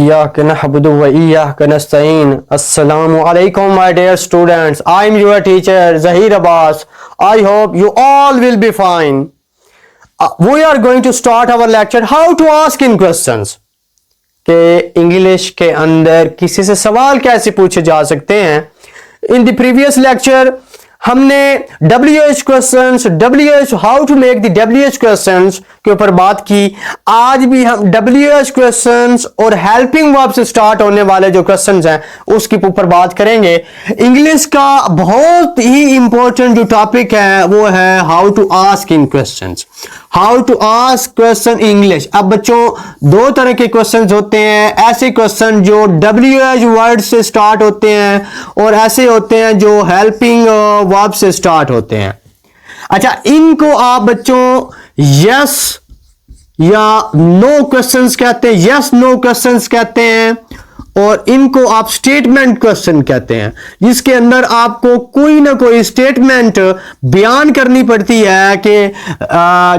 इय्याका नअबुदु व इय्याका नस्तईन। अस्सलामु अलैकुम my dear students, I am your teacher Zahir Abbas. I hope you all will be fine. We are going to start our lecture how to ask in questions. कि English के अंदर किसी से सवाल कैसे पूछे जा सकते हैं। इन द प्रीवियस लेक्चर हमने WH questions, WH how to make the WH questions के ऊपर बात की। आज भी हम WH क्वेश्चंस और हेल्पिंग वर्ब से स्टार्ट होने वाले जो क्वेश्चंस हैं उसके ऊपर बात करेंगे। इंग्लिश का बहुत ही इंपॉर्टेंट जो टॉपिक है वो है how to ask in questions, how to ask question English. अब बच्चों दो तरह के क्वेश्चंस होते हैं, ऐसे क्वेश्चन जो WH वर्ड से स्टार्ट होते हैं और ऐसे होते हैं जो हेल्पिंग वर्ब से स्टार्ट होते हैं। अच्छा, इनको आप बच्चों यस या नो क्वेश्चंस कहते हैं, यस नो क्वेश्चंस कहते हैं, और इनको आप स्टेटमेंट क्वेश्चन कहते हैं, जिसके अंदर आपको कोई ना कोई स्टेटमेंट बयान करनी पड़ती है कि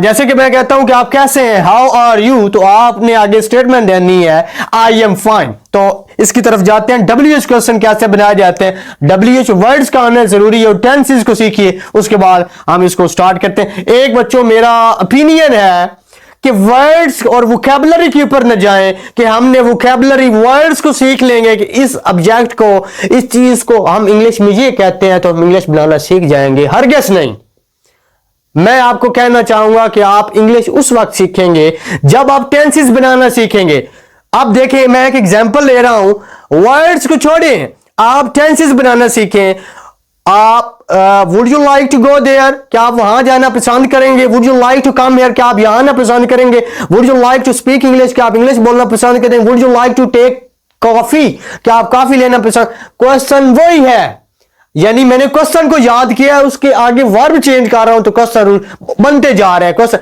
जैसे कि मैं कहता हूं कि आप कैसे हैं, हाउ आर यू, तो आपने आगे स्टेटमेंट देनी है आई एम फाइन। तो इसकी तरफ जाते हैं। WH क्वेश्चन कैसे बनाए जाते हैं, WH वर्ड्स का आना जरूरी है और टेंसेस को सीखिए, उसके बाद हम इसको स्टार्ट करते हैं। एक बच्चों मेरा ओपिनियन है कि वर्ड्स और वोकैबुलरी के ऊपर न जाएं कि हमने वोकैबुलरी वर्ड्स को सीख लेंगे कि इस ऑब्जेक्ट को, इस चीज को हम इंग्लिश में ये कहते हैं तो हम इंग्लिश बनाना सीख जाएंगे। हरगिज़ नहीं। मैं आपको कहना चाहूंगा कि आप इंग्लिश उस वक्त सीखेंगे जब आप टेंसेस बनाना सीखेंगे। अब देखिए मैं एक एग्जांपल ले रहा हूं, वर्ड्स को छोड़ें, आप टेंसेस बनाना सीखें। आप would you like to go there, क्या आप वहां जाना पसंद करेंगे? Would you like to come here, क्या आप यहां आना पसंद करेंगे? Would you like to speak English, क्या आप इंग्लिश बोलना पसंद करेंगे? Would you like to take coffee, क्या आप कॉफी लेना पसंद? क्वेश्चन वही है, यानी मैंने क्वेश्चन को याद किया, उसके आगे वर्ब चेंज कर रहा हूं तो क्वेश्चन बनते जा रहे हैं। क्वेश्चन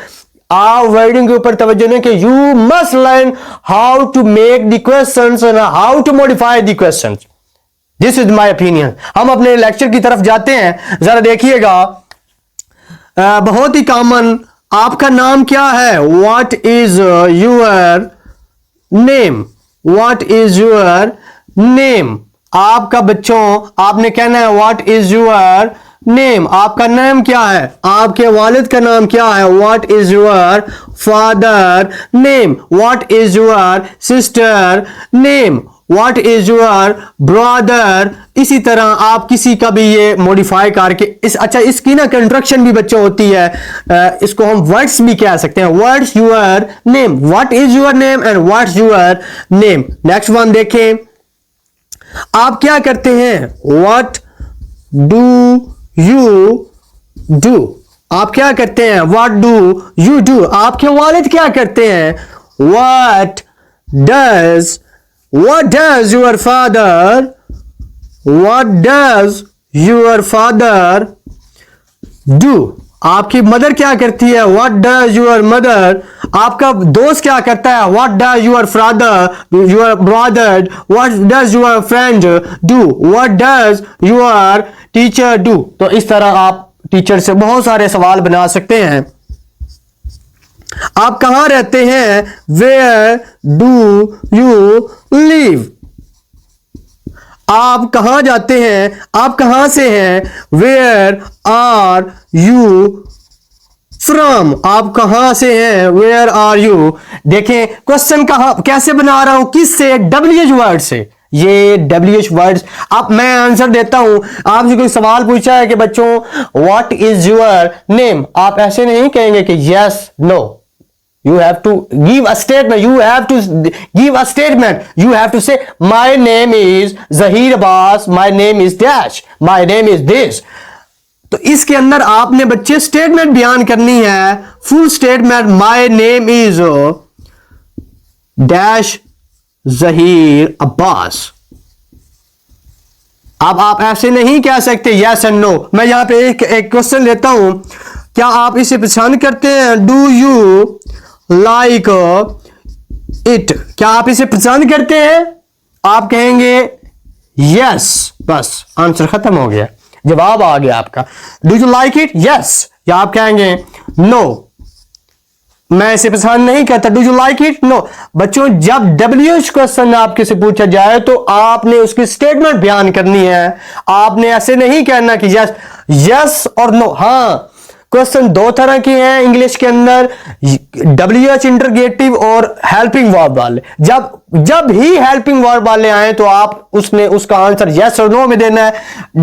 आप वर्डिंग के ऊपर तवज्जो दें कि you must learn how to make the questions and how to modify the questions. This is my opinion. हम अपने लेक्चर की तरफ जाते हैं, जरा देखिएगा। बहुत ही कॉमन, आपका नाम क्या है? What is your name, what is your name. आपका बच्चों आपने कहना है व्हाट इज योर नेम। आपका नाम क्या है? आपके वालिद का नाम क्या है? What is your father name, what is your sister name, what is your brother. इसी तरह आप किसी का भी ये मॉडिफाई करके अच्छा इसकी ना कंस्ट्रक्शन भी बच्चों होती है, इसको हम वर्ड्स भी कह सकते हैं। Words your name, what is your name and what's your name. Next one देखें, आप क्या करते हैं? व्हाट डू यू डू, आप क्या करते हैं? What do you do. आपके वालिद क्या करते हैं? What does, what does your father, what does your father do। आपकी मदर क्या करती है? what does your mother। आपका दोस्त क्या करता है? what does your brother, what does your friend do, what does your teacher do। तो इस तरह आप टीचर से बहुत सारे सवाल बना सकते हैं। आप कहां रहते हैं? Where do you live। आप कहां जाते हैं? आप कहां से हैं? Where are you from। आप कहां से हैं? Where are you। देखें क्वेश्चन कहां कैसे बना रहा हूं, किस से? WH वर्ड से। ये WH वर्ड्स। अब मैं आंसर देता हूं, आपसे कोई सवाल पूछा है कि बच्चों व्हाट इज योर नेम, आप ऐसे नहीं कहेंगे कि yes no. You have to give a statement. You have to give a statement. You have to say, my name is Zahir Abbas. My name is Dash. My name is this. तो इसके अंदर आपने बच्चे statement बयान करनी है, full statement. My name is Dash Zahir Abbas। अब आप ऐसे नहीं कह सकते yes and no। मैं यहां पे एक क्वेश्चन लेता हूं, क्या आप इसे पसंद करते हैं? Do you लाइक इट, क्या आप इसे पसंद करते हैं? आप कहेंगे यस, बस आंसर खत्म हो गया, जवाब आ गया आपका। Do you like it? Yes. या आप कहेंगे नो, मैं इसे पसंद नहीं करता, do you like it? No. बच्चों, जब WH क्वेश्चन आपके से पूछा जाए तो आपने उसकी स्टेटमेंट बयान करनी है। आपने ऐसे नहीं कहना कि यस यस और नो। हाँ, क्वेश्चन दो तरह के हैं इंग्लिश के अंदर, WH इंटरगेटिव और हेल्पिंग वर्ब वाले। जब ही हेल्पिंग वर्ब वाले आए तो आप उसका आंसर यस और नो में देना है।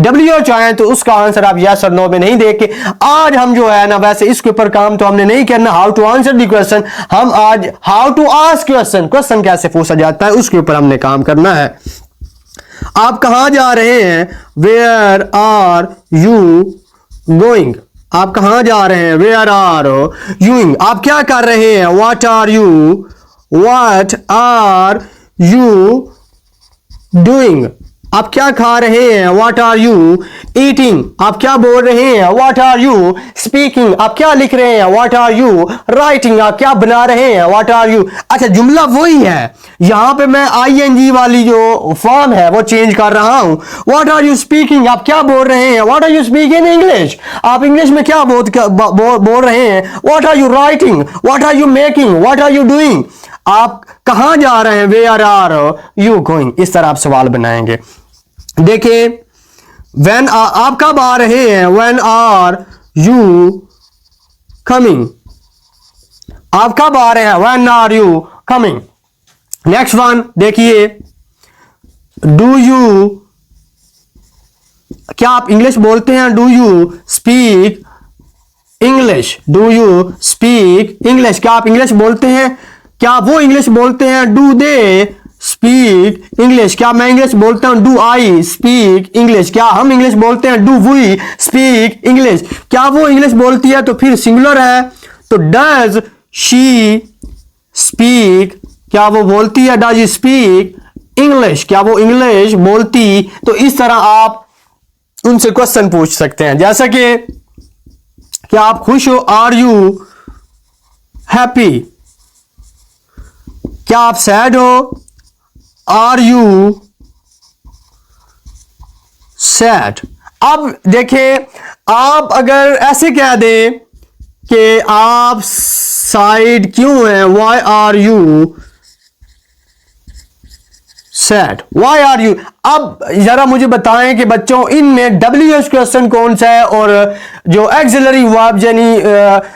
WH आए तो उसका आंसर आप यस और नो में नहीं दे के। आज हम जो है ना, वैसे इसके ऊपर काम तो हमने नहीं करना, how to answer the question. हम आज how to ask question, question कैसे पूछा जाता है, उसके ऊपर हमने काम करना है। आप कहां जा रहे हैं? Where are you going? आप कहां जा रहे हैं? Where are you? आप क्या कर रहे हैं? What are you doing? आप क्या खा रहे हैं? What are you eating? आप क्या बोल रहे हैं? What are you speaking? आप क्या लिख रहे हैं? What are you writing? आप क्या बना रहे हैं? What are you. अच्छा, जुमला वही है, यहां पे मैं ING वाली जो फॉर्म है वो चेंज कर रहा हूं। What are you speaking? आप क्या बोल रहे हैं? What are you speaking English? आप इंग्लिश में क्या बोल रहे हैं? What are you writing? What are you making? What are you doing? आप कहां जा रहे हैं? Where are you going? इस तरह आप सवाल बनाएंगे। देखिए, when आप कब आ रहे हैं? when are you coming? आप कब आ रहे हैं? when are you coming? Next one देखिए, do you, क्या आप इंग्लिश बोलते हैं? do you speak English? do you speak English? क्या आप इंग्लिश बोलते हैं? क्या वो इंग्लिश बोलते हैं? do they speak English? क्या मैं इंग्लिश बोलता हूं? Do I speak English? क्या हम इंग्लिश बोलते हैं? Do we speak English? क्या वो इंग्लिश बोलती है? तो फिर सिंगुलर है, तो डज शी स्पीक? क्या वो बोलती है? Does speak English? क्या वो इंग्लिश बोलती? तो इस तरह आप उनसे क्वेश्चन पूछ सकते हैं, जैसा कि क्या आप खुश हो? Are you happy? क्या आप सैड हो? Are you sad? अब देखिए, आप अगर ऐसे कह दें कि आप साइड क्यों हैं? Why are you sad? Why are you? अब जरा मुझे बताएं कि बच्चों, इनमें WH क्वेश्चन कौन सा है और जो एक्सिलरी वर्ब यानी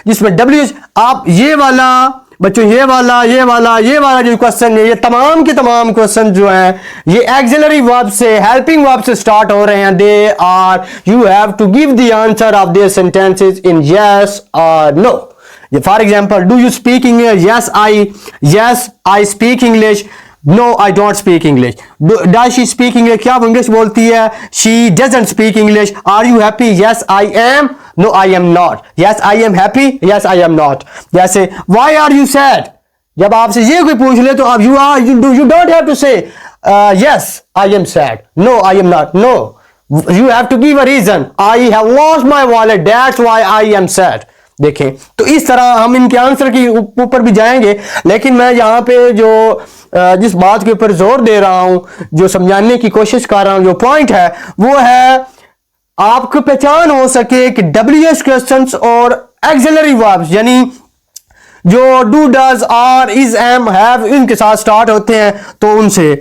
जिसमें WH, आप ये वाला बच्चों, ये वाला जो क्वेश्चन है, ये तमाम के तमाम क्वेश्चन जो हैं ये एक्सिलरी वर्ब से, हेल्पिंग वर्ब से स्टार्ट हो रहे हैं। They are, you have to give the answer of their sentences in yes और no. For example, do you speak English? Yes I speak English. No I don't speak English. Does she speak English? क्या वो English बोलती है? She doesn't speak English. Are you happy? Yes I am. No, I am not. Yes, I am happy. Yes, I am not. जैसे, why are you sad? जब आपसे ये कोई पूछ ले तो आप you don't have to say yes, I am sad. No, I am not. No, you have to give a reason. I have lost my wallet. That's why I am sad. देखें, तो इस तरह हम इनके आंसर के ऊपर भी जाएंगे, लेकिन मैं यहाँ पे जो जिस बात के ऊपर जोर दे रहा हूं, जो समझाने की कोशिश कर रहा हूं, जो पॉइंट है वो है आपको पहचान हो सके कि WH क्वेश्चंस और एक्सिलरी वर्ब्स यानी जो do, does, are, is, am, have, इनके साथ स्टार्ट होते हैं, तो उनसे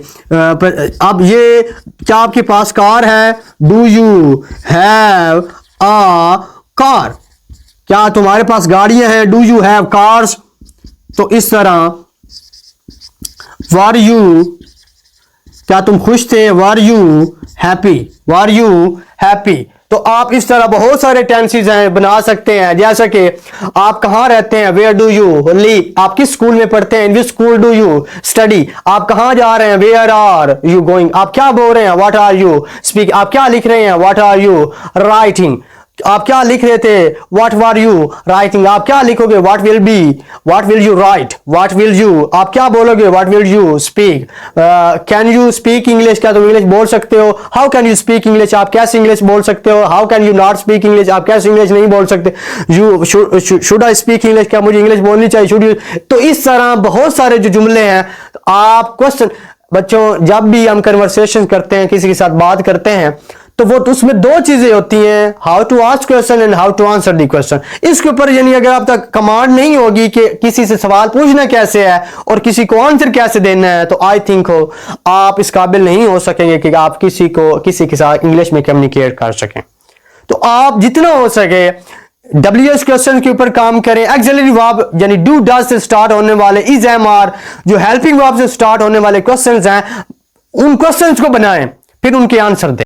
अब ये, क्या आपके पास कार है? Do you have a car? क्या तुम्हारे पास गाड़ियां हैं? Do you have cars? तो इस तरह, वर यू, क्या तुम खुश थे? Were you happy? Were you happy? तो आप इस तरह बहुत सारे टेंसेस हैं बना सकते हैं, जैसा कि आप कहाँ रहते हैं? Where do you live? आप किस स्कूल में पढ़ते हैं? In which school do you study? आप कहाँ जा रहे हैं? Where are you going? आप क्या बोल रहे हैं? What are you speak? आप क्या लिख रहे हैं? What are you writing? आप क्या लिख रहे थे? What were you writing? आप क्या लिखोगे? What will be? What will you write? What will you? आप क्या बोलोगे? What will you speak? Can you speak English? क्या तुम इंग्लिश बोल सकते हो? How can you speak English? आप कैसे इंग्लिश बोल सकते हो? How can you not speak English? आप कैसे इंग्लिश नहीं बोल सकते? You should I speak English? क्या मुझे इंग्लिश बोलनी चाहिए? Should you? तो इस तरह बहुत सारे जो जुमले हैं, आप क्वेश्चन, बच्चों जब भी हम कन्वर्सेशन करते हैं, किसी के साथ बात करते हैं, तो वो उसमें दो चीजें होती हैं, how to ask question and how to answer the question. इसके ऊपर यानी अगर आप तक कमांड नहीं होगी कि किसी से सवाल पूछना कैसे है और किसी को आंसर कैसे देना है, तो आई थिंक हो आप इस काबिल नहीं हो सकेंगे कि आप किसी के साथ इंग्लिश में कम्युनिकेट कर सकें। तो आप जितना हो सके WH क्वेश्चन के ऊपर काम करें। एक्सिलरी वर्ब यानी डू डज से स्टार्ट होने वाले, इज एम आर, जो हेल्पिंग वर्ब से स्टार्ट होने वाले क्वेश्चंस हैं, उन क्वेश्चंस को बनाएं, फिर उनके आंसर दें।